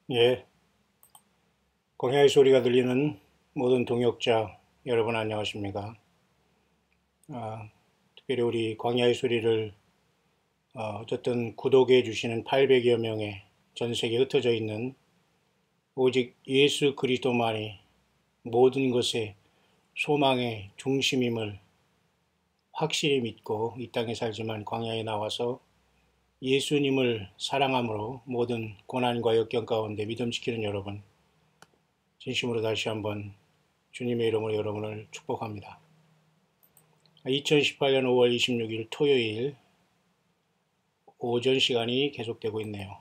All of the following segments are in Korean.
예, 광야의 소리가 들리는 모든 동역자 여러분 안녕하십니까? 특별히 우리 광야의 소리를 어쨌든 구독해 주시는 800여 명의 전 세계에 흩어져 있는 오직 예수 그리스도만이 모든 것의 소망의 중심임을 확실히 믿고 이 땅에 살지만 광야에 나와서 예수님을 사랑함으로 모든 고난과 역경 가운데 믿음 지키는 여러분, 진심으로 다시 한번 주님의 이름으로 여러분을 축복합니다. 2018년 5월 26일 토요일 오전 시간이 계속되고 있네요.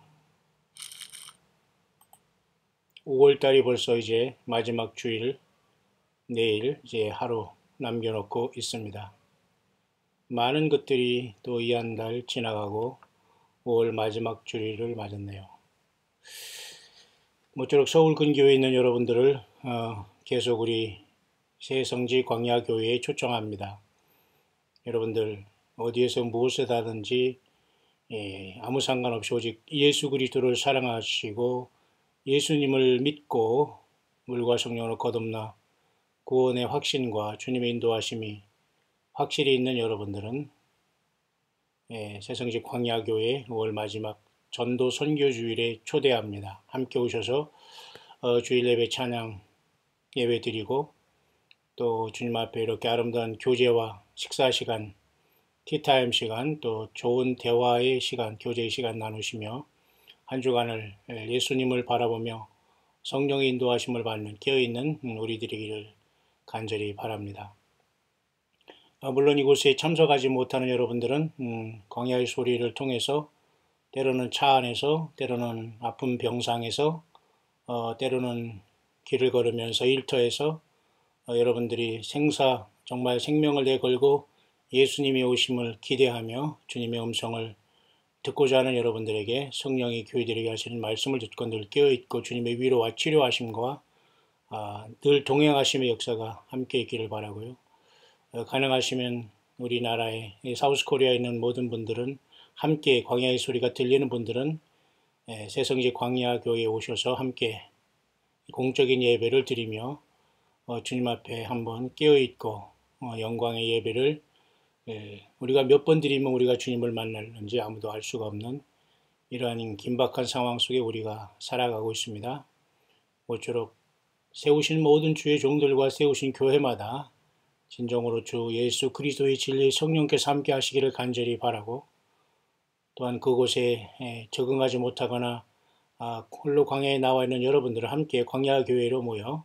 5월달이 벌써 이제 마지막 주일, 내일 이제 하루 남겨놓고 있습니다. 많은 것들이 또 이 한 달 지나가고 5월 마지막 주일을 맞았네요. 모쪼록 서울 근교에 있는 여러분들을 계속 우리 새성지 광야교회에 초청합니다. 여러분들 어디에서 무엇을 하든지 아무 상관없이 오직 예수 그리스도를 사랑하시고 예수님을 믿고 물과 성령으로 거듭나 구원의 확신과 주님의 인도하심이 확실히 있는 여러분들은 새성지 광야교회 5월 마지막 전도 선교 주일에 초대합니다. 함께 오셔서 주일 예배 찬양 예배 드리고 또 주님 앞에 이렇게 아름다운 교제와 식사 시간, 티타임 시간, 또 좋은 대화의 시간, 교제의 시간 나누시며 한 주간을 예수님을 바라보며 성령의 인도하심을 받는 깨어있는 우리들이기를 간절히 바랍니다. 물론 이곳에 참석하지 못하는 여러분들은 광야의 소리를 통해서 때로는 차 안에서, 때로는 아픈 병상에서, 때로는 길을 걸으면서 일터에서 여러분들이 정말 생명을 내걸고 예수님의 오심을 기대하며 주님의 음성을 듣고자 하는 여러분들에게 성령이 교회들에게 하시는 말씀을 듣고 늘 깨어있고 주님의 위로와 치료하심과 늘 동행하심의 역사가 함께 있기를 바라고요. 가능하시면 우리나라의 사우스코리아에 있는 모든 분들은 함께 광야의 소리가 들리는 분들은 새성지 광야교회에 오셔서 함께 공적인 예배를 드리며 주님 앞에 한번 깨어있고 영광의 예배를 우리가 몇 번 드리면 우리가 주님을 만나는지 아무도 알 수가 없는 이러한 긴박한 상황 속에 우리가 살아가고 있습니다. 모쪼록 세우신 모든 주의 종들과 세우신 교회마다 진정으로 주 예수 그리스도의 진리의 성령께서 함께 하시기를 간절히 바라고 또한 그곳에 적응하지 못하거나 홀로 광야에 나와 있는 여러분들을 함께 광야교회로 모여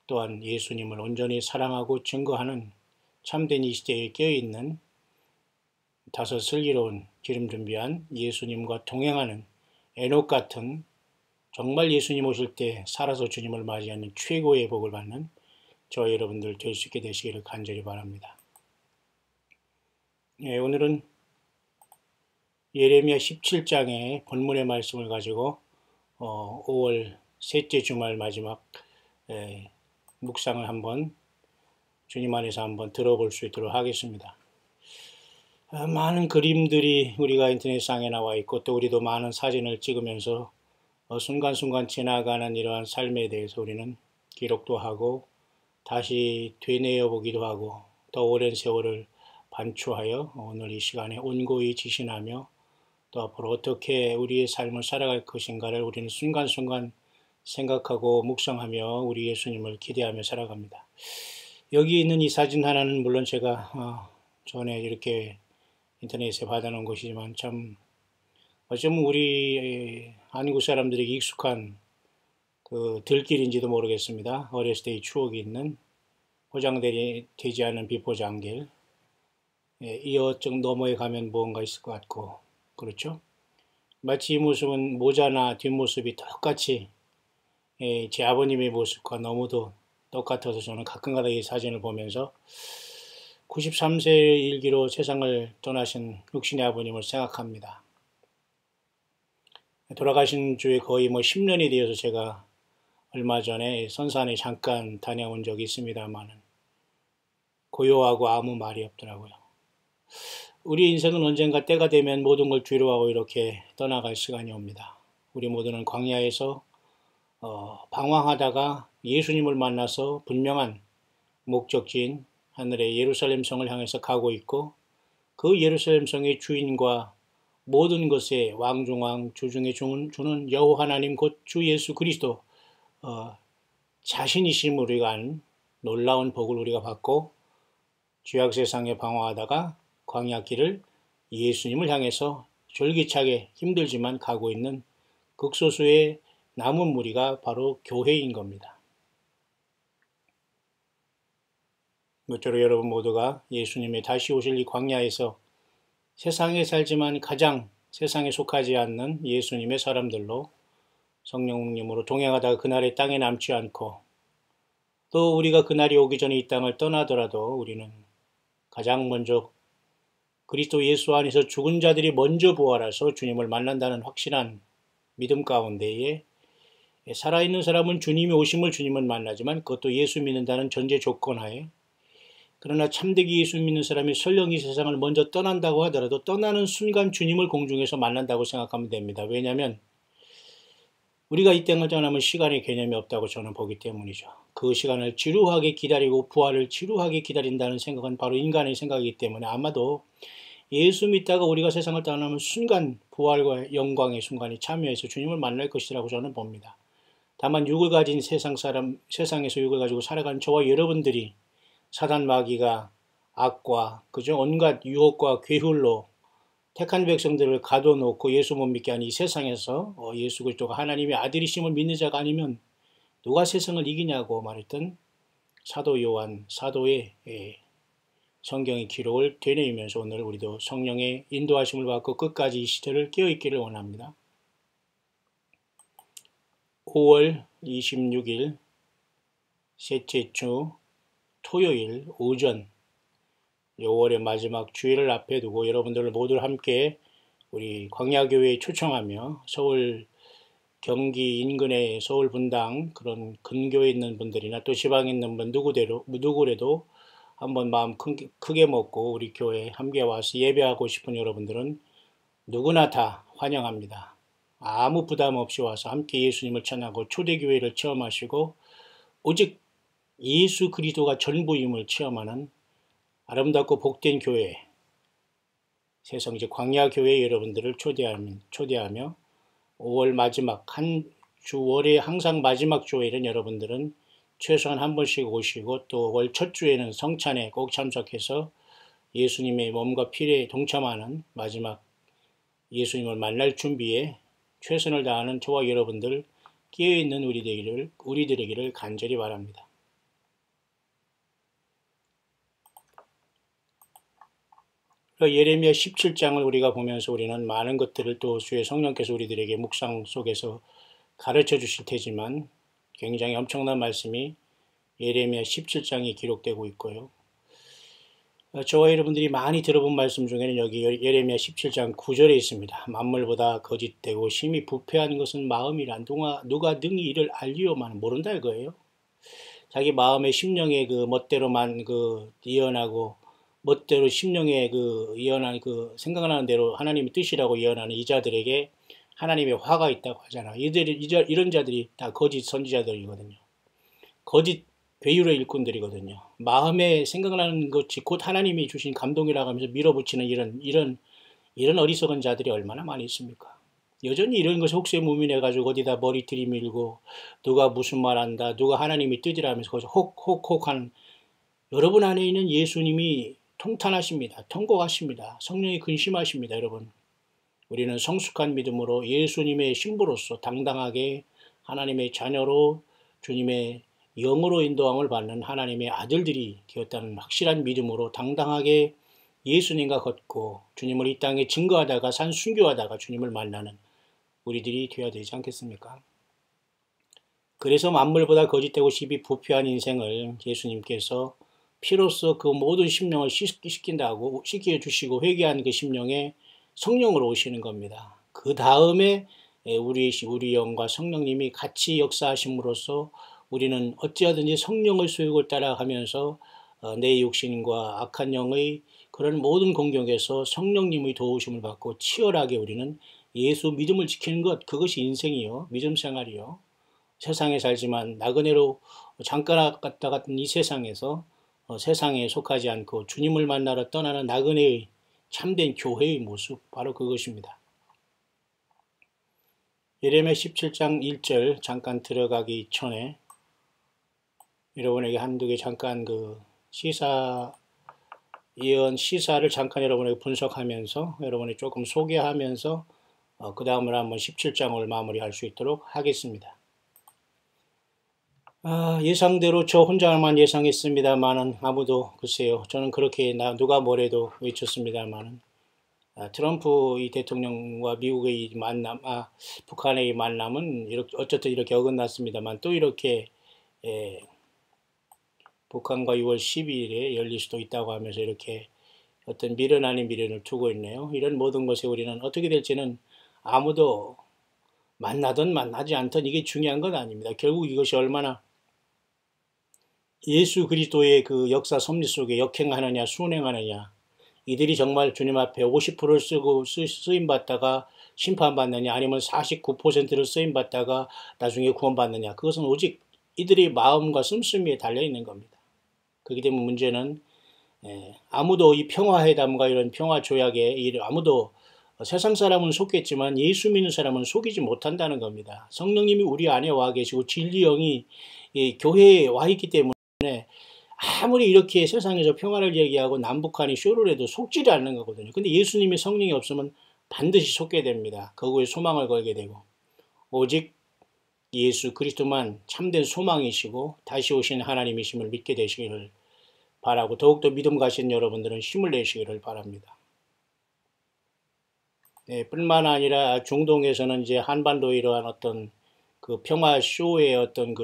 또한 예수님을 온전히 사랑하고 증거하는 참된 이 시대에 깨어있는 다소 슬기로운 기름 준비한 예수님과 동행하는 에녹 같은 정말 예수님 오실 때 살아서 주님을 맞이하는 최고의 복을 받는 저와 여러분들 될 수 있게 되시기를 간절히 바랍니다. 오늘은 예레미야 17장의 본문의 말씀을 가지고 5월 셋째 주말 마지막 묵상을 한번 주님 안에서 한번 들어볼 수 있도록 하겠습니다. 많은 그림들이 우리가 인터넷상에 나와 있고 또 우리도 많은 사진을 찍으면서 순간순간 지나가는 이러한 삶에 대해서 우리는 기록도 하고 다시 되뇌어 보기도 하고 더 오랜 세월을 반추하여 오늘 이 시간에 온고히 지신하며 또 앞으로 어떻게 우리의 삶을 살아갈 것인가를 우리는 순간순간 생각하고 묵상하며 우리 예수님을 기대하며 살아갑니다. 여기 있는 이 사진 하나는 물론 제가 전에 이렇게 인터넷에 받아놓은 것이지만 참 어쩌면 우리 한국 사람들에게 익숙한 그 들길인지도 모르겠습니다. 어렸을 때의 추억이 있는 포장되지 않은 비포장길, 이어쪽 너머에 가면 무언가 있을 것 같고 그렇죠? 마치 이 모습은 모자나 뒷모습이 똑같이 제 아버님의 모습과 너무도 똑같아서 저는 가끔가다 이 사진을 보면서 93세 일기로 세상을 떠나신 육신의 아버님을 생각합니다. 돌아가신 주에 거의 10년이 되어서 제가 얼마 전에 선산에 잠깐 다녀온 적이 있습니다만은 고요하고 아무 말이 없더라고요. 우리 인생은 언젠가 때가 되면 모든 걸 뒤로하고 이렇게 떠나갈 시간이 옵니다. 우리 모두는 광야에서 방황하다가 예수님을 만나서 분명한 목적지인 하늘의 예루살렘 성을 향해서 가고 있고, 그 예루살렘 성의 주인과 모든 것의 왕중왕 주중에 주는 여호와 하나님 곧 주 예수 그리스도 자신이심을 우리가 아는 놀라운 복을 우리가 받고, 죄악 세상에 방황하다가 광야 길을 예수님을 향해서 졸기차게 힘들지만 가고 있는 극소수의 남은 무리가 바로 교회인 겁니다. 모쪼록 여러분 모두가 예수님의 다시 오실 이 광야에서 세상에 살지만 가장 세상에 속하지 않는 예수님의 사람들로 성령님으로 동행하다가 그날의 땅에 남지 않고, 또 우리가 그날이 오기 전에 이 땅을 떠나더라도 우리는 가장 먼저 그리스도 예수 안에서 죽은 자들이 먼저 부활해서 주님을 만난다는 확실한 믿음 가운데에 살아있는 사람은 주님이 오심을 주님은 만나지만 그것도 예수 믿는다는 전제 조건 하에, 그러나 참되게 예수 믿는 사람이 설령 이 세상을 먼저 떠난다고 하더라도 떠나는 순간 주님을 공중에서 만난다고 생각하면 됩니다. 왜냐하면 우리가 이 땅을 떠나면 시간의 개념이 없다고 저는 보기 때문이죠. 그 시간을 지루하게 기다리고 부활을 지루하게 기다린다는 생각은 바로 인간의 생각이기 때문에 아마도 예수 믿다가 우리가 세상을 떠나면 순간 부활과 영광의 순간에 참여해서 주님을 만날 것이라고 저는 봅니다. 다만 육을 가진 세상에서 육을 가지고 살아가는 저와 여러분들이 사단 마귀가 악과 그저 온갖 유혹과 괴hul로 택한 백성들을 가둬놓고 예수 못 믿게 하는 이 세상에서 예수 그리스도가 하나님의 아들이심을 믿는 자가 아니면 누가 세상을 이기냐고 말했던 사도 요한 사도의 성경의 기록을 되뇌이면서 오늘 우리도 성령의 인도하심을 받고 끝까지 이 시대를 깨어있기를 원합니다. 5월 26일 셋째 주 토요일 오전 5월의 마지막 주일을 앞에 두고 여러분들 모두 함께 우리 광야교회에 초청하며 서울 경기 인근의 서울 분당 그런 근교에 있는 분들이나 또 지방에 있는 분 누구래도 한번 마음 크게 먹고 우리 교회에 함께 와서 예배하고 싶은 여러분들은 누구나 다 환영합니다. 아무 부담 없이 와서 함께 예수님을 찬양하고 초대교회를 체험하시고 오직 예수 그리스도가 전부임을 체험하는 아름답고 복된 교회, 새성지 광야교회 여러분들을 초대하며 5월 마지막 한 주월에 항상 마지막 주일은 여러분들은 최소한 한 번씩 오시고 또 월 첫 주에는 성찬에 꼭 참석해서 예수님의 몸과 피에 동참하는 마지막 예수님을 만날 준비에 최선을 다하는 저와 여러분들 깨어있는 우리들에게를 간절히 바랍니다. 예레미야 17장을 우리가 보면서 우리는 많은 것들을 또 주의 성령께서 우리들에게 묵상 속에서 가르쳐 주실 테지만 굉장히 엄청난 말씀이 예레미야 17장에 기록되고 있고요. 저와 여러분들이 많이 들어본 말씀 중에는 여기 예레미야 17장 9절에 있습니다. 만물보다 거짓되고 심히 부패한 것은 마음이라 누가 능히 이를 알리오만 모른다 이거예요. 자기 마음의 심령의 그 멋대로만 예언하고 멋대로 심령의 예언한 생각나는 대로 하나님의 뜻이라고 예언하는 이 자들에게 하나님의 화가 있다고 하잖아. 이런 자들이 다 거짓 선지자들이거든요. 거짓 괴율의 일꾼들이거든요. 마음에 생각나는 것이 곧 하나님이 주신 감동이라고 하면서 밀어붙이는 이런 어리석은 자들이 얼마나 많이 있습니까? 여전히 이런 것에 혹세무민해가지고 어디다 머리 들이밀고 누가 무슨 말 한다, 누가 하나님이 뜻이라 하면서 거기서 혹하는 여러분 안에 있는 예수님이 통탄하십니다. 통곡하십니다. 성령이 근심하십니다. 여러분, 우리는 성숙한 믿음으로 예수님의 신부로서 당당하게 하나님의 자녀로 주님의 영으로 인도함을 받는 하나님의 아들들이 되었다는 확실한 믿음으로 당당하게 예수님과 걷고 주님을 이 땅에 증거하다가 순교하다가 주님을 만나는 우리들이 되어야 되지 않겠습니까? 그래서 만물보다 거짓되고 심히 부패한 인생을 예수님께서 피로써 그 모든 심령을 씻겨주시고 회개한 그 심령에 성령으로 오시는 겁니다. 그 다음에 우리 영과 성령님이 같이 역사하심으로써 우리는 어찌하든지 성령의 소욕을 따라가면서 내 육신과 악한 영의 그런 모든 공격에서 성령님의 도우심을 받고 치열하게 우리는 예수 믿음을 지키는 것, 그것이 인생이요, 믿음 생활이요. 세상에 살지만 나그네로 잠깐 왔다 갔던 이 세상에서 세상에 속하지 않고 주님을 만나러 떠나는 나그네의 참된 교회의 모습, 바로 그것입니다. 예레미야 17장 1절 잠깐 들어가기 전에 여러분에게 한두 개 잠깐 그 예언 시사를 잠깐 여러분에게 분석하면서 여러분이 조금 소개하면서 그 다음으로 한번 17장을 마무리할 수 있도록 하겠습니다. 예상대로 저 혼자만 예상했습니다만은 아무도 글쎄요, 저는 그렇게 누가 뭐래도 외쳤습니다만은 트럼프 이 대통령과 미국의 이 만남, 북한의 이 만남은 어쨌든 이렇게 어긋났습니다만 또 이렇게 북한과 6월 12일에 열릴 수도 있다고 하면서 이렇게 어떤 미련 아닌 미련을 두고 있네요. 이런 모든 것에 우리는 어떻게 될지는 아무도 만나든 만나지 않든 이게 중요한 건 아닙니다. 결국 이것이 얼마나 예수 그리스도의 그 역사 섭리 속에 역행하느냐 순행하느냐, 이들이 정말 주님 앞에 50%를 쓰고 쓰임받다가 심판받느냐, 아니면 49%를 쓰임받다가 나중에 구원받느냐, 그것은 오직 이들의 마음과 씀씀이에 달려있는 겁니다. 그렇기 때문에 문제는 아무도 이 평화회담과 이런 평화조약에 아무도 세상 사람은 속겠지만 예수 믿는 사람은 속이지 못한다는 겁니다. 성령님이 우리 안에 와 계시고 진리영이 교회에 와 있기 때문에 아무리 이렇게 세상에서 평화를 얘기하고 남북한이 쇼를 해도 속지를 않는 거거든요. 근데 예수님이 성령이 없으면 반드시 속게 됩니다. 거기에 소망을 걸게 되고, 오직 예수 그리스도만 참된 소망이시고 다시 오신 하나님이심을 믿게 되시기를 바라고, 더욱더 믿음 가신 여러분들은 힘을 내시기를 바랍니다. 뿐만 아니라 중동에서는 이제 한반도에 이러한 어떤 그 평화 쇼의 어떤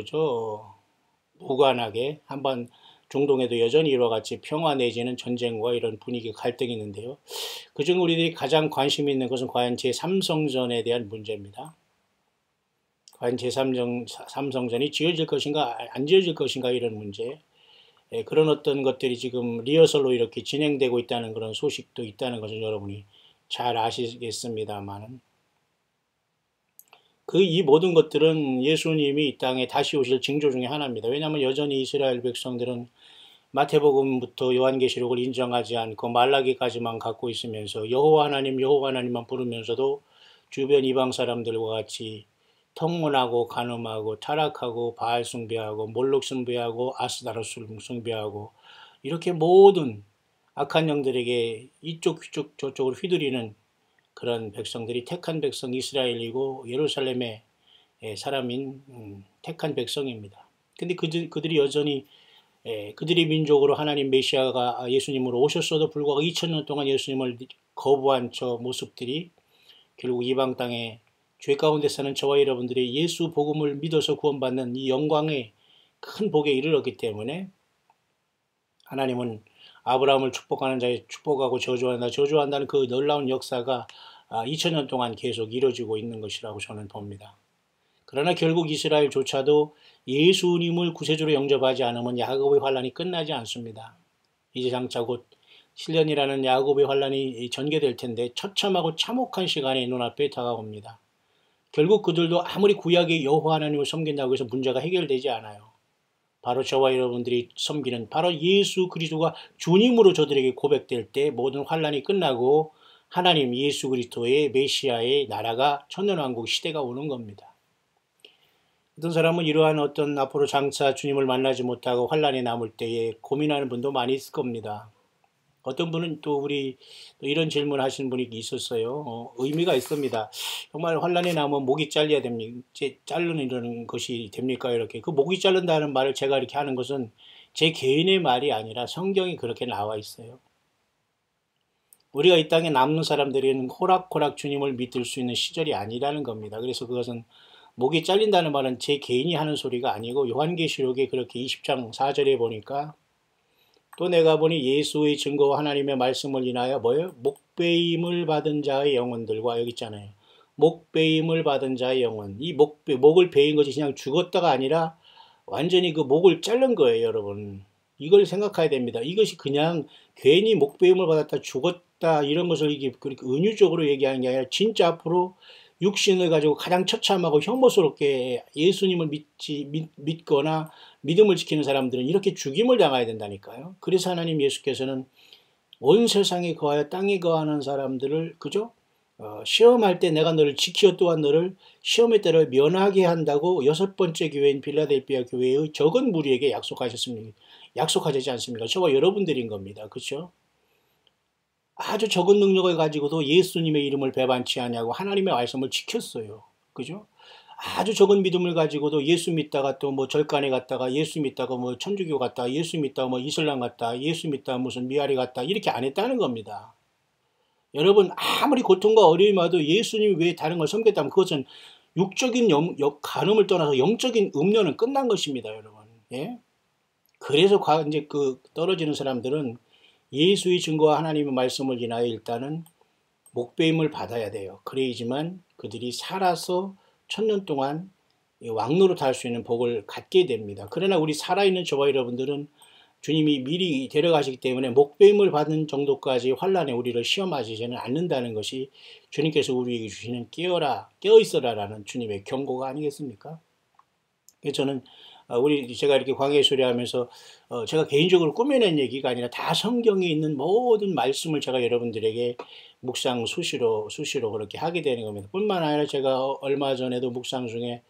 무관하게 중동에도 여전히 이와 같이 평화 내지는 전쟁과 이런 분위기 갈등이 있는데요. 그중 우리들이 가장 관심 있는 것은 과연 제3성전에 대한 문제입니다. 과연 제3성전이 지어질 것인가 안 지어질 것인가, 이런 문제. 그런 어떤 것들이 지금 리허설로 이렇게 진행되고 있다는 그런 소식도 있다는 것을 여러분이 잘 아시겠습니다만, 이 모든 것들은 예수님이 이 땅에 다시 오실 징조 중에 하나입니다. 왜냐하면 여전히 이스라엘 백성들은 마태복음부터 요한계시록을 인정하지 않고 말라기까지만 갖고 있으면서 여호와 하나님만 부르면서도 주변 이방 사람들과 같이 통문하고 간음하고 타락하고 바알 숭배하고 몰록 숭배하고 아스다로 숭배하고 이렇게 모든 악한 영들에게 이쪽 저쪽을 휘두르는 그런 백성들이 택한 백성 이스라엘이고 예루살렘의 사람인 택한 백성입니다. 근데 그들이 여전히 그들의 민족으로 하나님 메시아가 예수님으로 오셨어도 불구하고 2000년 동안 예수님을 거부한 저 모습들이 결국 이방 땅에 죄 가운데 사는 저와 여러분들이 예수 복음을 믿어서 구원받는 이 영광의 큰 복에 이르렀기 때문에 하나님은 아브라함을 축복하는 자에 축복하고 저주한다는 그 놀라운 역사가 2000년 동안 계속 이루어지고 있는 것이라고 저는 봅니다. 그러나 결국 이스라엘조차도 예수님을 구세주로 영접하지 않으면 야곱의 환란이 끝나지 않습니다. 이제 장차 곧 7년이라는 야곱의 환란이 전개될 텐데 처참하고 참혹한 시간이 눈앞에 다가옵니다. 결국 그들도 아무리 구약의 여호와 하나님을 섬긴다고 해서 문제가 해결되지 않아요. 바로 저와 여러분들이 섬기는 바로 예수 그리스도가 주님으로 저들에게 고백될 때 모든 환란이 끝나고 하나님 예수 그리스도의 메시아의 나라가 천년왕국 시대가 오는 겁니다. 어떤 사람은 이러한 어떤 앞으로 장차 주님을 만나지 못하고 환란에 남을 때에 고민하는 분도 많이 있을 겁니다. 어떤 분은 또 이런 질문 하신 분이 있었어요. 의미가 있습니다. 정말 환란에 남으면 목이 잘려야 됩니까? 자르는 것이 됩니까? 이렇게. 그 목이 자른다는 말을 제가 이렇게 하는 것은 제 개인의 말이 아니라 성경이 그렇게 나와 있어요. 우리가 이 땅에 남는 사람들은 호락호락 주님을 믿을 수 있는 시절이 아니라는 겁니다. 그래서 그것은 목이 잘린다는 말은 제 개인이 하는 소리가 아니고 요한계시록에 그렇게 20장 4절에 보니까 또 내가 보니 예수의 증거와 하나님의 말씀을 인하여 목배임을 받은 자의 영혼들과, 여기 있잖아요. 목배임을 받은 자의 영혼. 이 목을 베인 것이 그냥 죽었다가 아니라 완전히 그 목을 자른 거예요, 여러분. 이걸 생각해야 됩니다. 이것이 그냥 괜히 목배임을 받았다 죽었다 이런 것을 이게 그렇게 은유적으로 얘기하는 게 아니라 진짜 앞으로 육신을 가지고 가장 처참하고 혐오스럽게 예수님을 믿거나 믿음을 지키는 사람들은 이렇게 죽임을 당해야 된다니까요. 그래서 하나님 예수께서는 온 세상에 거하여 땅에 거하는 사람들을 그죠? 시험할 때 내가 너를 지키어 또한 너를 시험의 때를 면하게 한다고 여섯 번째 교회인 빌라델피아 교회의 적은 무리에게 약속하지 않습니까? 저와 여러분들인 겁니다. 그렇죠? 아주 적은 능력을 가지고도 예수님의 이름을 배반치 않냐고 하나님의 말씀을 지켰어요. 그죠? 아주 적은 믿음을 가지고도 예수 믿다가 또 뭐 절간에 갔다가 예수 믿다가 뭐 천주교 갔다가 예수 믿다가 뭐 이슬람 갔다 예수 믿다가 무슨 미아리 갔다 이렇게 안 했다는 겁니다. 여러분 아무리 고통과 어려움이 와도 예수님이 왜 다른 걸 섬겼다면 그것은 육적인 간음을 떠나서 영적인 음료는 끝난 것입니다, 여러분. 예? 그래서 이제 그 떨어지는 사람들은 예수의 증거와 하나님의 말씀을 인하여 일단은 목배임을 받아야 돼요. 그래야지만 그들이 살아서 1000년 동안 왕노릇 할 수 있는 복을 갖게 됩니다. 그러나 우리 살아있는 저와 여러분들은 주님이 미리 데려가시기 때문에 목배임을 받는 정도까지 환란에 우리를 시험하시지는 않는다는 것이 주님께서 우리에게 주시는 깨어있어라라는 주님의 경고가 아니겠습니까? 그래서 저는 제가 이렇게 광야의 소리하면서 제가 개인적으로 꾸며낸 얘기가 아니라 다 성경에 있는 모든 말씀을 제가 여러분들에게 묵상 수시로 그렇게 하게 되는 겁니다. 뿐만 아니라 제가 얼마 전에도 묵상 중에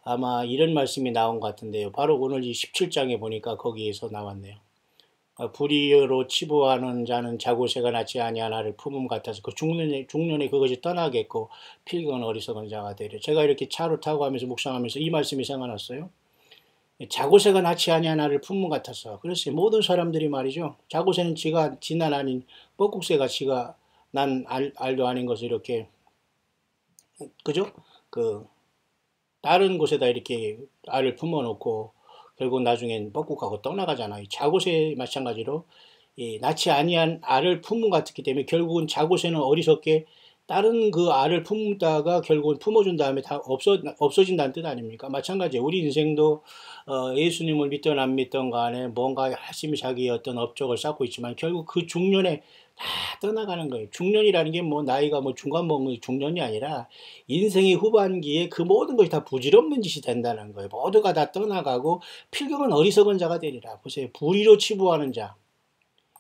아마 이런 말씀이 나온 것 같은데요. 바로 오늘 이 17장에 보니까 거기에서 나왔네요. 불의로 치부하는 자는 자고새가 낫지 아니하나를 품음 같아서 그 중년에 그것이 떠나겠고 필경은 어리석은 자가 되려. 제가 이렇게 차로 타고 하면서 묵상하면서 이 말씀이 생각났어요. 자고새가 낫지 아니하나를 품음 같아서. 그랬어요. 모든 사람들이 말이죠. 자고새는 지난 아닌 뻐국새가 지가 난 알도 아닌 것을 이렇게 그죠? 다른 곳에다 이렇게 알을 품어놓고 결국 나중엔 뻐국하고 떠나가잖아요. 자고새 마찬가지로 낫지 아니한 알을 품은 것 같기 때문에 결국은 자고새는 어리석게 다른 그 알을 품다가 결국은 품어준 다음에 다 없어진다는 뜻 아닙니까? 마찬가지예요. 우리 인생도 예수님을 믿든 안 믿든 간에 뭔가 열심히 자기의 어떤 업적을 쌓고 있지만 결국 그 중년에 다 떠나가는 거예요. 중년이라는 게 뭐 나이가 뭐 중간 먹는 중년이 아니라 인생의 후반기에 그 모든 것이 다 부질없는 짓이 된다는 거예요. 모두가 다 떠나가고 필경은 어리석은 자가 되리라. 보세요. 불의로 치부하는 자.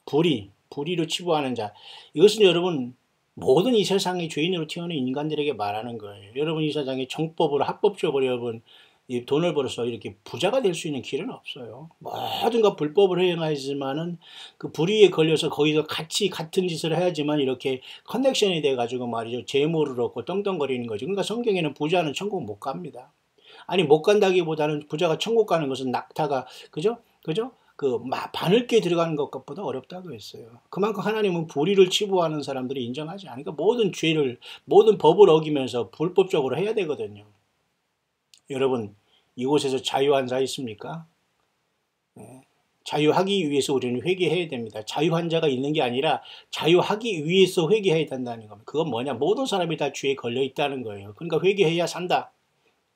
불의로 치부하는 자. 이것은 여러분 모든 이 세상의 죄인으로 태어난 인간들에게 말하는 거예요. 여러분 이 세상에 정법으로 합법적으로 여러분 이 돈을 벌어서 이렇게 부자가 될 수 있는 길은 없어요. 모든가 불법을 행하지만은 그 불의에 걸려서 거기서 같은 짓을 해야지만 이렇게 커넥션이 돼가지고 말이죠. 재물을 얻고 떵떵거리는 거죠. 그러니까 성경에는 부자는 천국 못 갑니다. 아니 못 간다기보다는 부자가 천국 가는 것은 낙타가 그죠? 바늘게 들어가는 것보다 어렵다고 했어요. 그만큼 하나님은 불의를 치부하는 사람들이 인정하지 않으니까 모든 법을 어기면서 불법적으로 해야 되거든요. 여러분, 이곳에서 자유한 자 있습니까? 네. 자유하기 위해서 우리는 회개해야 됩니다. 자유한 자가 있는 게 아니라 자유하기 위해서 회개해야 된다는 겁니다. 그건 뭐냐? 모든 사람이 다 죄에 걸려 있다는 거예요. 그러니까 회개해야 산다.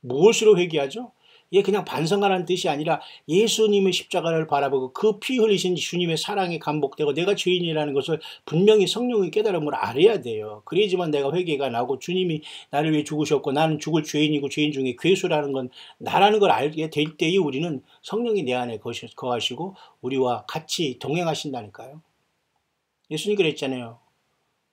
무엇으로 회개하죠? 이게 그냥 반성하라는 뜻이 아니라 예수님의 십자가를 바라보고 그 피 흘리신 주님의 사랑에 감복되고 내가 죄인이라는 것을 분명히 성령의 깨달음을 알아야 돼요. 그래야지만 내가 회개가 나고 주님이 나를 위해 죽으셨고 나는 죽을 죄인이고 죄인 중에 괴수라는 건 나라는 걸 알게 될 때에 우리는 성령이 내 안에 거하시고 우리와 같이 동행하신다니까요. 예수님 그랬잖아요.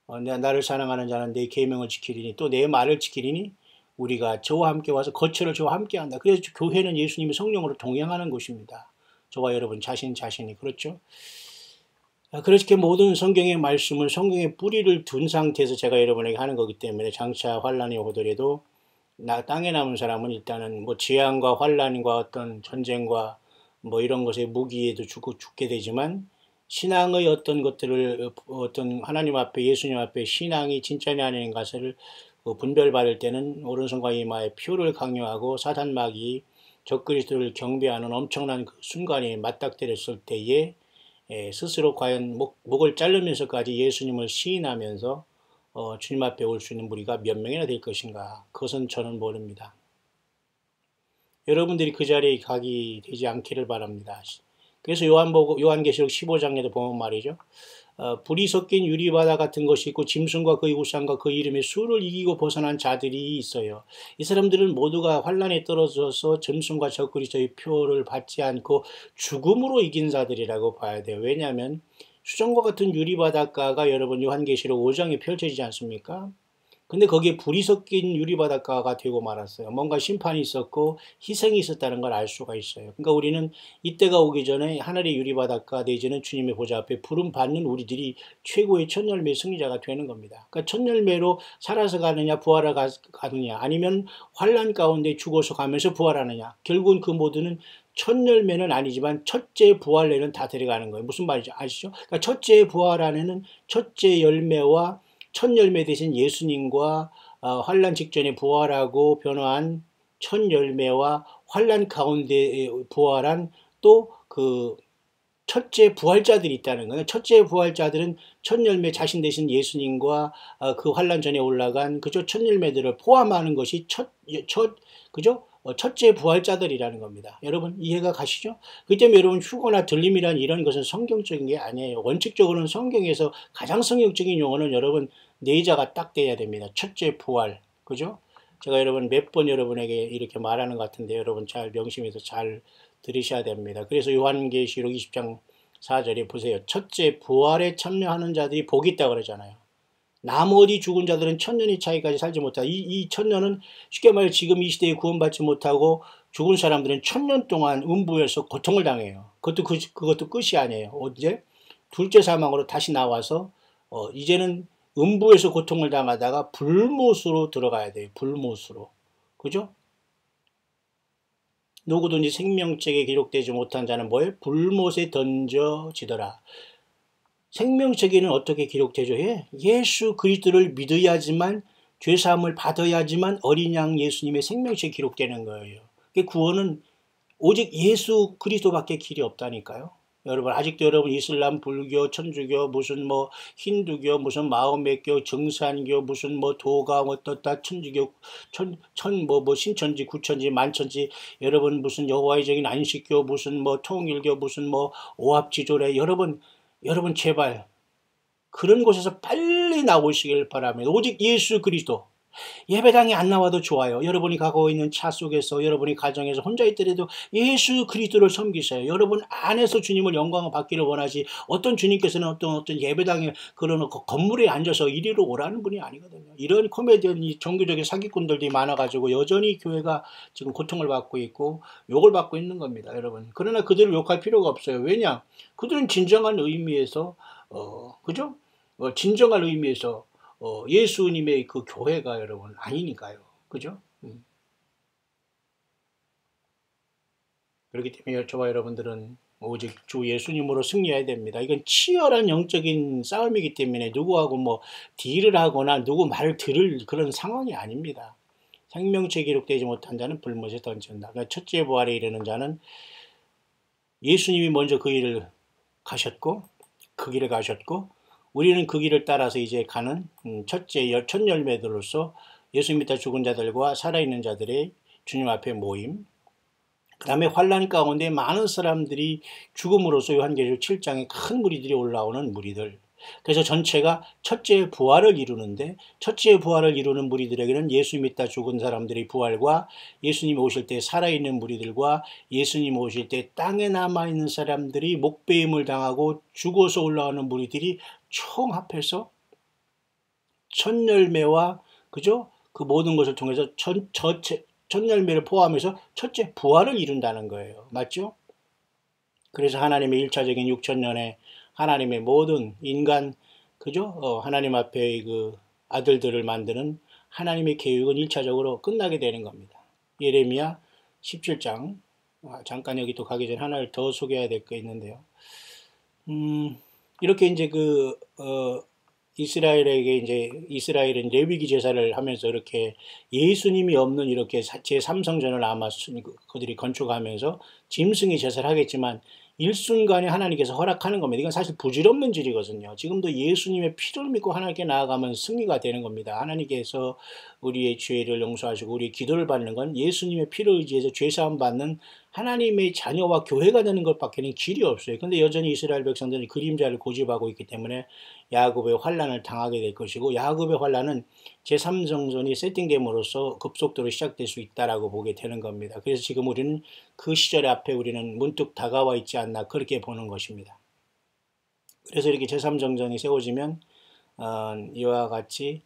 나를 사랑하는 자는 내 계명을 지키리니 또 내 말을 지키리니 우리가 저와 함께 와서 거처를 저와 함께 한다. 그래서 교회는 예수님의 성령으로 동행하는 곳입니다. 저와 여러분 자신이 그렇죠. 그렇게 모든 성경의 말씀을 성경의 뿌리를 둔 상태에서 제가 여러분에게 하는 거기 때문에 장차 환란이 오더라도 땅에 남은 사람은 일단은 뭐 재앙과 환란과 어떤 전쟁과 뭐 이런 것에 무기에도 죽게 되지만 신앙의 어떤 것들을 어떤 하나님 앞에 예수님 앞에 신앙이 진짜냐 아닌 것을 분별받을 때는 오른손과 이마에 표를 강요하고 사단 마귀 적그리스도를 경배하는 엄청난 그 순간이 맞닥뜨렸을 때에 스스로 과연 목을 자르면서까지 예수님을 시인하면서 주님 앞에 올 수 있는 무리가 몇 명이나 될 것인가? 그것은 저는 모릅니다. 여러분들이 그 자리에 가게 되지 않기를 바랍니다. 그래서 요한계시록 15장에도 보면 말이죠. 불이 섞인 유리바다 같은 것이 있고 짐승과 그의 우상과 그 이름의 수를 이기고 벗어난 자들이 있어요. 이 사람들은 모두가 환란에 떨어져서 짐승과 저 그리스도의 표를 받지 않고 죽음으로 이긴 자들이라고 봐야 돼요. 왜냐하면 수정과 같은 유리바닷가가 여러분 요한계시록 5장에 펼쳐지지 않습니까? 근데 거기에 불이 섞인 유리바닷가가 되고 말았어요. 뭔가 심판이 있었고 희생이 있었다는 걸 알 수가 있어요. 그러니까 우리는 이때가 오기 전에 하늘의 유리바닷가 내지는 주님의 보좌 앞에 부름 받는 우리들이 최고의 첫 열매 승리자가 되는 겁니다. 그러니까 첫 열매로 살아서 가느냐 부활하 가느냐 아니면 환란 가운데 죽어서 가면서 부활하느냐, 결국은 그 모두는 첫 열매는 아니지만 첫째 부활에는 다 데려가는 거예요. 무슨 말이죠? 아시죠? 그러니까 첫째 부활 안에는 첫째 열매와 첫 열매 대신 예수님과 환란 직전에 부활하고 변화한 첫 열매와 환란 가운데 부활한 또 그 첫째 부활자들이 있다는 거예요. 첫째 부활자들은 첫 열매 자신 대신 예수님과 그 환란 전에 올라간 그저 첫 열매들을 포함하는 것이 그죠? 첫째 부활자들이라는 겁니다. 여러분 이해가 가시죠? 그 때문에 여러분 휴거나 들림이란 이런 것은 성경적인 게 아니에요. 원칙적으로는 성경에서 가장 성경적인 용어는 여러분 네자가 딱 돼야 됩니다. 첫째 부활, 그죠? 제가 여러분 몇 번 여러분에게 이렇게 말하는 것 같은데 여러분 잘 명심해서 잘 들으셔야 됩니다. 그래서 요한계시록 20장 4절에 보세요. 첫째 부활에 참여하는 자들이 복이 있다고 그러잖아요. 나머지 죽은 자들은 천년의 차이까지 살지 못하다. 이 천년은 쉽게 말해 지금 이 시대에 구원받지 못하고 죽은 사람들은 천년 동안 음부에서 고통을 당해요. 그것도 끝이 아니에요. 언제? 둘째 사망으로 다시 나와서 이제는 음부에서 고통을 당하다가 불못으로 들어가야 돼요. 불못으로. 그죠? 누구든지 생명책에 기록되지 못한 자는 뭐예요? 불못에 던져지더라. 생명책에는 어떻게 기록되죠? 예수 그리스도를 믿어야지만 죄사함을 받아야지만 어린 양 예수님의 생명책에 기록되는 거예요. 구원은 오직 예수 그리스도밖에 길이 없다니까요. 여러분 아직도 여러분 이슬람, 불교, 천주교, 무슨 뭐 힌두교, 무슨 마호메교, 정산교, 무슨 뭐 도가 어떻다, 천주교, 뭐 신천지, 구천지, 만천지, 여러분 무슨 여호와의 증인 안식교, 무슨 뭐 통일교, 무슨 뭐 오합지졸에 여러분 제발 그런 곳에서 빨리 나오시길 바랍니다. 오직 예수 그리스도. 예배당에 안 나와도 좋아요. 여러분이 가고 있는 차 속에서 여러분이 가정에서 혼자 있더라도 예수 그리스도를 섬기세요. 여러분 안에서 주님을 영광을 받기를 원하지 어떤 주님께서는 어떤 예배당에 그러놓고 건물에 앉아서 이리로 오라는 분이 아니거든요. 이런 코미디언 종교적인 사기꾼들이 많아가지고 여전히 교회가 지금 고통을 받고 있고 욕을 받고 있는 겁니다. 여러분. 그러나 그들을 욕할 필요가 없어요. 왜냐? 그들은 진정한 의미에서 그죠? 진정한 의미에서 예수님의 그 교회가 여러분 아니니까요. 그죠? 그렇기 때문에 저와 여러분들은 오직 주 예수님으로 승리해야 됩니다. 이건 치열한 영적인 싸움이기 때문에 누구하고 뭐 딜을 하거나 누구 말을 들을 그런 상황이 아닙니다. 생명책에 기록되지 못한 자는 불못에 던진다. 그러니까 첫째 부활에 이르는 자는 예수님이 먼저 그 길을 가셨고 그 길에 가셨고 우리는 그 길을 따라서 이제 가는 첫 열매들로서 예수 믿다 죽은 자들과 살아있는 자들의 주님 앞에 모임, 그 다음에 환란 가운데 많은 사람들이 죽음으로써 요한계시록 7장에 큰 무리들이 올라오는 무리들. 그래서 전체가 첫째 부활을 이루는데 첫째 부활을 이루는 무리들에게는 예수 믿다 죽은 사람들의 부활과 예수님 오실 때 살아있는 무리들과 예수님 오실 때 땅에 남아있는 사람들이 목배임을 당하고 죽어서 올라오는 무리들이 총 합해서 첫 열매와 그죠? 그 모든 것을 통해서 첫 열매를 포함해서 첫째 부활을 이룬다는 거예요. 맞죠? 그래서 하나님의 1차적인 6천년에 하나님의 모든 인간, 그죠? 하나님 앞에 그 아들들을 만드는 하나님의 계획은 1차적으로 끝나게 되는 겁니다. 예레미야 17장. 잠깐 여기 또 가기 전에 하나를 더 소개해야 될 거 있는데요. 이렇게 이제 이스라엘은 레위기 제사를 하면서 이렇게 예수님이 없는 이렇게 제3성전을 아마 그들이 건축하면서 짐승의 제사를 하겠지만 일순간에 하나님께서 허락하는 겁니다. 이건 사실 부질없는 질이거든요. 지금도 예수님의 피를 믿고 하나님께 나아가면 승리가 되는 겁니다. 하나님께서 우리의 죄를 용서하시고 우리의 기도를 받는 건 예수님의 피를 의지해서 죄사함 받는 하나님의 자녀와 교회가 되는 것밖에는 길이 없어요. 근데 여전히 이스라엘 백성들은 그림자를 고집하고 있기 때문에 야곱의 환란을 당하게 될 것이고, 야곱의 환란은 제3성전이 세팅됨으로써 급속도로 시작될 수 있다라고 보게 되는 겁니다. 그래서 지금 우리는 그 시절 앞에 우리는 문득 다가와 있지 않나, 그렇게 보는 것입니다. 그래서 이렇게 제3성전이 세워지면 이와 같이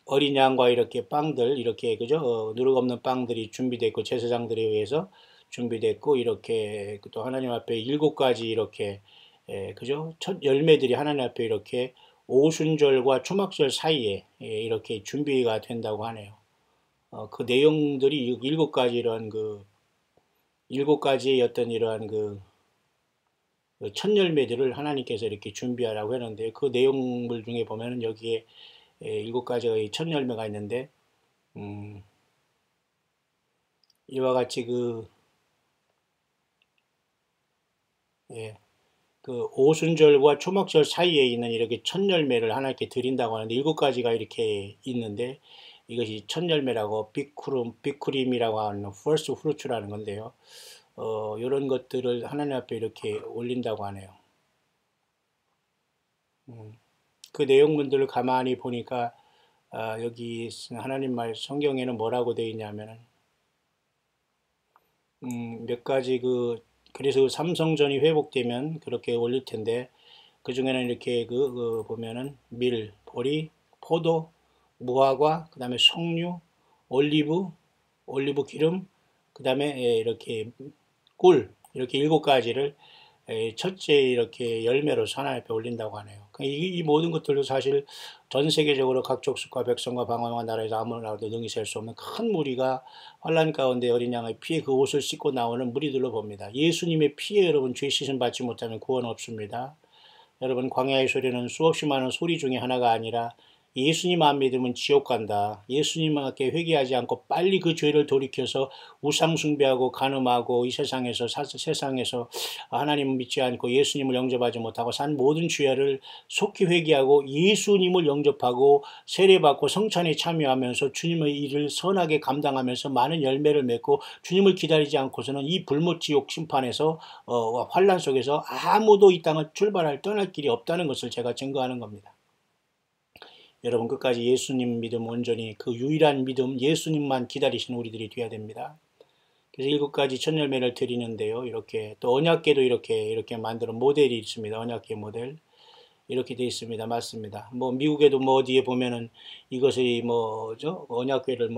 어린 양과 이렇게 빵들, 이렇게 그죠, 누룩 없는 빵들이 준비됐고, 제사장들에 의해서 준비됐고, 이렇게 또 하나님 앞에 7가지 이렇게 그죠, 첫 열매들이 하나님 앞에 이렇게 오순절과 초막절 사이에 이렇게 준비가 된다고 하네요. 그 내용들이 7가지 이러한 그 7가지의 어떤 이러한 그 첫 열매들을 하나님께서 이렇게 준비하라고 했는데, 그 내용물 중에 보면은 여기에 7가지의 첫 열매가 있는데, 이와 같이 예, 그 오순절과 초막절 사이에 있는 이렇게 첫 열매를 하나님께 드린다고 하는데, 7가지가 이렇게 있는데, 이것이 첫 열매라고 비쿠림이라고 하는 first fruit라는 건데요. 이런 것들을 하나님 앞에 이렇게 올린다고 하네요. 그 내용문들을 가만히 보니까 여기 하나님 말 성경에는 뭐라고 되어 있냐면은 몇 가지 그래서 삼성전이 회복되면 그렇게 올릴 텐데, 그 중에는 이렇게 보면은 밀, 보리, 포도, 무화과, 그 다음에 석류, 올리브 기름, 그 다음에 이렇게 꿀, 이렇게 7가지를 첫째 이렇게 열매로 하나님 앞에 올린다고 하네요. 이 모든 것들도 사실 전 세계적으로 각 족속과 백성과 방언과 나라에서 아무나라도 능히 셀 수 없는 큰 무리가 환란 가운데 어린 양의 피에 그 옷을 씻고 나오는 무리들로 봅니다. 예수님의 피에 여러분 죄 씻음 받지 못하면 구원 없습니다. 여러분, 광야의 소리는 수없이 많은 소리 중에 하나가 아니라 예수님 안 믿으면 지옥 간다. 예수님께 회개하지 않고 빨리 그 죄를 돌이켜서 우상 숭배하고 간음하고 이 세상에서 하나님을 믿지 않고 예수님을 영접하지 못하고 산 모든 죄를 속히 회개하고 예수님을 영접하고 세례받고 성찬에 참여하면서 주님의 일을 선하게 감당하면서 많은 열매를 맺고 주님을 기다리지 않고서는 이 불못지옥 심판에서 환란 속에서 아무도 이 땅을 떠날 길이 없다는 것을 제가 증거하는 겁니다. 여러분, 끝까지 예수님 믿음 온전히 그 유일한 믿음 예수님만 기다리시는 우리들이 되어야 됩니다. 그래서 7가지 첫 열매를 드리는데요. 이렇게 또 언약궤도 이렇게 만드는 모델이 있습니다. 언약궤 모델 이렇게 되어 있습니다. 맞습니다. 미국에도 어디에 보면은 이것이 언약궤를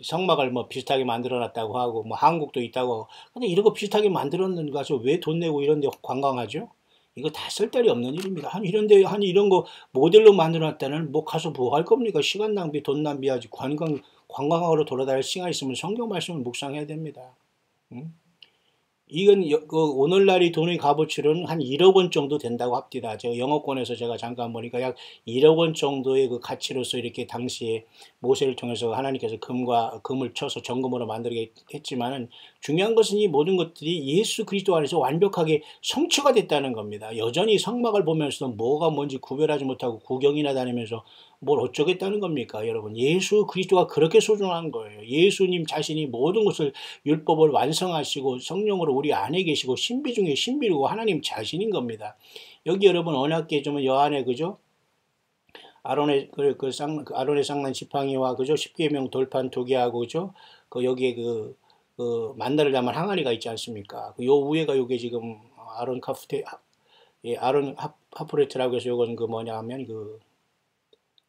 성막을 비슷하게 만들어 놨다고 하고, 한국도 있다고. 근데 이런 거 비슷하게 만들었는 가서 왜 돈 내고 이런 데 관광하죠? 이거 다 쓸데리 없는 일입니다. 아니 이런 거 모델로 만들어 놨다는 가서 뭐 할 겁니까? 시간 낭비, 돈 낭비하지. 관광하러 돌아다닐 시간 있으면 성경 말씀을 묵상해야 됩니다. 응? 이건 오늘날의 돈의 값어치로는 한 1억 원 정도 된다고 합니다. 제가 영어권에서 제가 잠깐 보니까 약 1억 원 정도의 그 가치로서 이렇게 당시에 모세를 통해서 하나님께서 금을 쳐서 정금으로 만들게 했지만은, 중요한 것은 이 모든 것들이 예수 그리스도 안에서 완벽하게 성취가 됐다는 겁니다. 여전히 성막을 보면서도 뭐가 뭔지 구별하지 못하고 구경이나 다니면서 뭘 어쩌겠다는 겁니까? 여러분, 예수 그리스도가 그렇게 소중한 거예요. 예수님 자신이 모든 것을 율법을 완성하시고 성령으로 우리 안에 계시고 신비 중에 신비고 하나님 자신인 겁니다. 여기 여러분 언약궤 좀 여안에 그죠? 아론의 아론의 쌍난 지팡이와 그죠? 십계명 돌판 2개하고 그죠? 여기에 만나를 담은 항아리가 있지 않습니까? 요 위에가 요게 지금 아론 하프레트라고 해서 요건 뭐냐 하면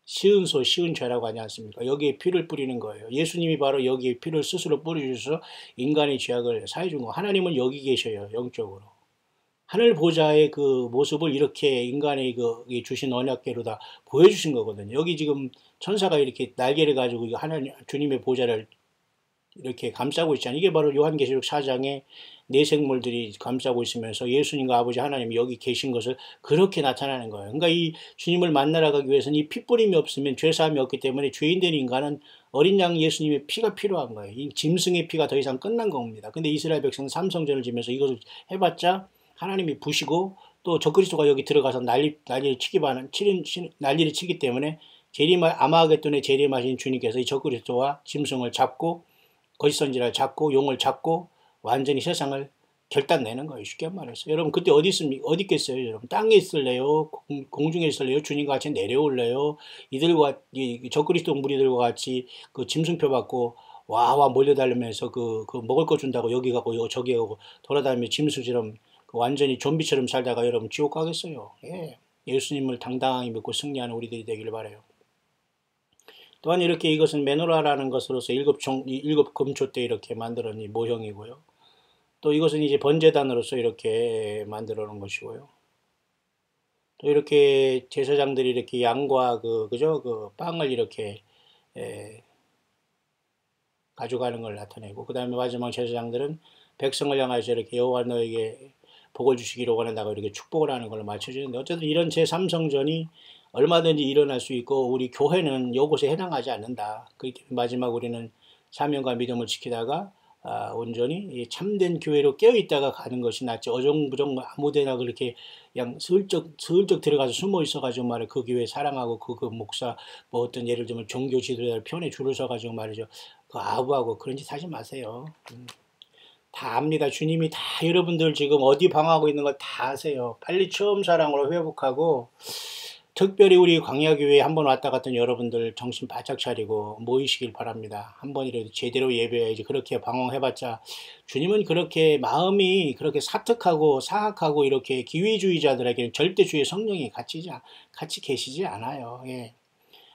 시은 죄라고 하지 않습니까? 여기에 피를 뿌리는 거예요. 예수님이 바로 여기에 피를 스스로 뿌리셔서 인간의 죄악을 사해준 거. 하나님은 여기 계셔요. 영적으로. 하늘 보좌의 그 모습을 이렇게 인간의 주신 언약궤로 다 보여주신 거거든요. 여기 지금 천사가 이렇게 날개를 가지고 하나님 주님의 보좌를 이렇게 감싸고 있잖아요. 이게 바로 요한계시록 4장에 내생물들이 감싸고 있으면서 예수님과 아버지 하나님이 여기 계신 것을 그렇게 나타나는 거예요. 그러니까 이 주님을 만나러 가기 위해서는 이 피뿌림이 없으면 죄사함이 없기 때문에 죄인 된 인간은 어린 양 예수님의 피가 필요한 거예요. 이 짐승의 피가 더 이상 끝난 겁니다. 근데 이스라엘 백성은 삼성전을 지면서 이것을 해봤자 하나님이 부시고 또 적그리스도가 여기 들어가서 난리를 치기 때문에 아마겟돈에 재림하신 주님께서 이 적그리스도와 짐승을 잡고 거짓 선지자를 잡고 용을 잡고 완전히 세상을 결단내는 거예요. 쉽게 말해서. 여러분 그때 어디 있습니까? 어디 있겠어요? 여러분 땅에 있을래요? 공중에 있을래요? 주님과 같이 내려올래요? 이들과 적그리스도 무리들과 같이 그 짐승표 받고 와와 몰려다니면서 그 먹을 거 준다고 여기 가고 저기 가고 돌아다니며 짐승처럼 그 완전히 좀비처럼 살다가 여러분 지옥 가겠어요. 예. 예수님을 당당히 믿고 승리하는 우리들이 되기를 바라요. 또한 이렇게 이것은 메노라라는 것으로서 일곱 금초 때 이렇게 만들어낸 이 모형이고요. 또 이것은 이제 번제단으로서 이렇게 만들어 놓은 것이고요. 또 이렇게 제사장들이 이렇게 양과 그 빵을 이렇게 가져가는 걸 나타내고, 그 다음에 마지막 제사장들은 백성을 향해서 이렇게 여호와 너에게 복을 주시기를 원한다고 이렇게 축복을 하는 걸로 맞춰지는데, 어쨌든 이런 제3성전이 얼마든지 일어날 수 있고 우리 교회는 이것에 해당하지 않는다. 그렇기 때문에 마지막 우리는 사명과 믿음을 지키다가 온전히 참된 교회로 깨어있다가 가는 것이 낫지, 어정부정 아무데나 그렇게 그냥 슬쩍 들어가서 숨어 있어가지고 말이야 그 교회 사랑하고 그 목사 뭐 어떤 예를 들면 종교 지도자를 편에 줄을 서가지고 말이죠, 그 아부하고 그런 짓 하지 마세요. 다 압니다. 주님이 다 여러분들 지금 어디 방황하고 있는 걸 다 아세요. 빨리 처음 사랑으로 회복하고, 특별히 우리 광야교회에 한번 왔다 갔던 여러분들 정신 바짝 차리고 모이시길 바랍니다. 한 번이라도 제대로 예배해야지. 그렇게 방황해봤자 주님은 그렇게 마음이 그렇게 사특하고 사악하고 이렇게 기회주의자들에게는 절대 주의 성령이 같이 계시지 않아요. 예.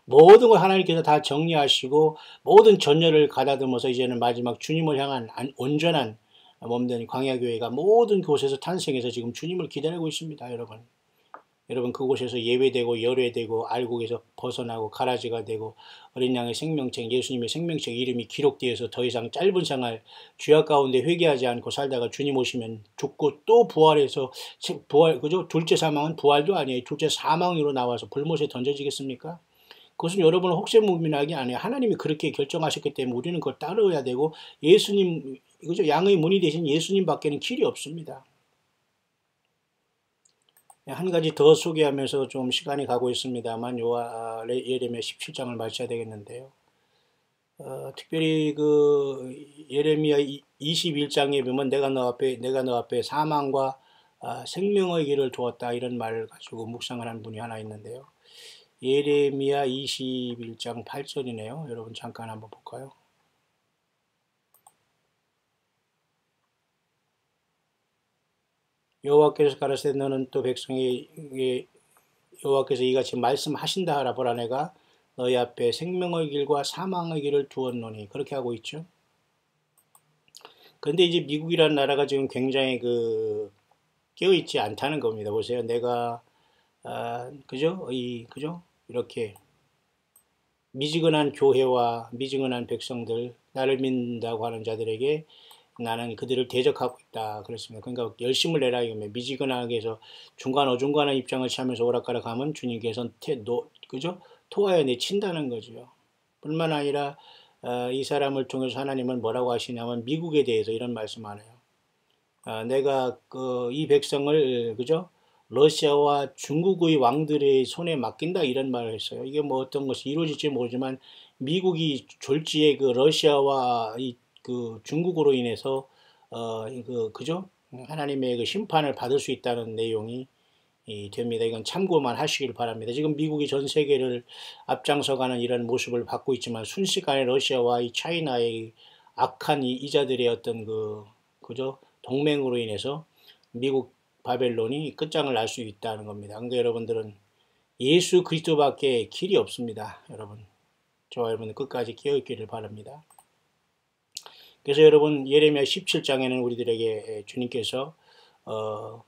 모든 걸 하나님께서 다 정리하시고 모든 전열을 가다듬어서 이제는 마지막 주님을 향한 온전한 몸된 광야교회가 모든 곳에서 탄생해서 지금 주님을 기다리고 있습니다. 여러분 그곳에서 예배되고 열회되고 알곡에서 벗어나고 가라지가 되고 어린 양의 생명책, 예수님의 생명책 이름이 기록되어서 더 이상 짧은 생활 죄악 가운데 회개하지 않고 살다가 주님 오시면 죽고 또 부활해서 그죠? 둘째 사망은 부활도 아니에요. 둘째 사망으로 나와서 불못에 던져지겠습니까? 그것은 여러분은 혹세무민하게 아니에요. 하나님이 그렇게 결정하셨기 때문에 우리는 그걸 따르어야 되고, 예수님, 그죠? 양의 문이 되신 예수님 밖에는 길이 없습니다. 한 가지 더 소개하면서 좀 시간이 가고 있습니다만 예레미야 17장을 마쳐야 되겠는데요. 특별히 그 예레미야 21장에 보면 내가 너 앞에 사망과 생명의 길을 두었다 이런 말을 가지고 묵상을 한 분이 하나 있는데요. 예레미야 21장 8절이네요. 여러분 잠깐 한번 볼까요? 여호와께서 가라사대 너는 또 백성에게 여호와께서 이같이 말씀하신다 하라. 보라 내가 너희 앞에 생명의 길과 사망의 길을 두었노니, 그렇게 하고 있죠. 근데 이제 미국이라는 나라가 지금 굉장히 깨어있지 않다는 겁니다. 보세요. 내가 그죠? 이렇게 미지근한 교회와 미지근한 백성들, 나를 믿는다고 하는 자들에게 나는 그들을 대적하고 있다 그랬습니다. 그러니까 열심을 내라 이거면, 미지근하게 해서 중간 입장을 취하면서 오락가락하면 주님께서 그죠? 토하여 내친다는 거죠. 뿐만 아니라 이 사람을 통해서 하나님은 뭐라고 하시냐면 미국에 대해서 이런 말씀하네요. 내가 이 백성을 그죠? 러시아와 중국의 왕들의 손에 맡긴다 이런 말을 했어요. 이게 뭐 어떤 것이 이루어질지 모르지만 미국이 졸지에 러시아와 중국으로 인해서 그죠? 하나님의 그 심판을 받을 수 있다는 내용이 됩니다. 이건 참고만 하시길 바랍니다. 지금 미국이 전 세계를 앞장서가는 이런 모습을 받고 있지만 순식간에 러시아와 이 차이나의 악한 이자들의 어떤 그죠? 동맹으로 인해서 미국 바벨론이 끝장을 날 수 있다는 겁니다. 그러니까 여러분들은 예수 그리스도밖에 길이 없습니다. 여러분, 저와 여러분 끝까지 깨어있기를 바랍니다. 그래서 여러분 예레미야 17장에는 우리들에게 주님께서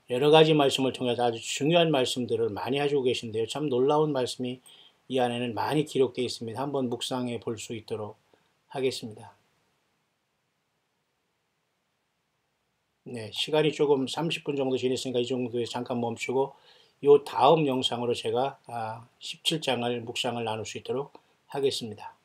여러 가지 말씀을 통해서 아주 중요한 말씀들을 많이 해주고 계신데요. 참 놀라운 말씀이 이 안에는 많이 기록되어 있습니다. 한번 묵상해 볼 수 있도록 하겠습니다. 네, 시간이 조금 30분 정도 지났으니까 이 정도에 잠깐 멈추고 이 다음 영상으로 제가 17장을 묵상을 나눌 수 있도록 하겠습니다.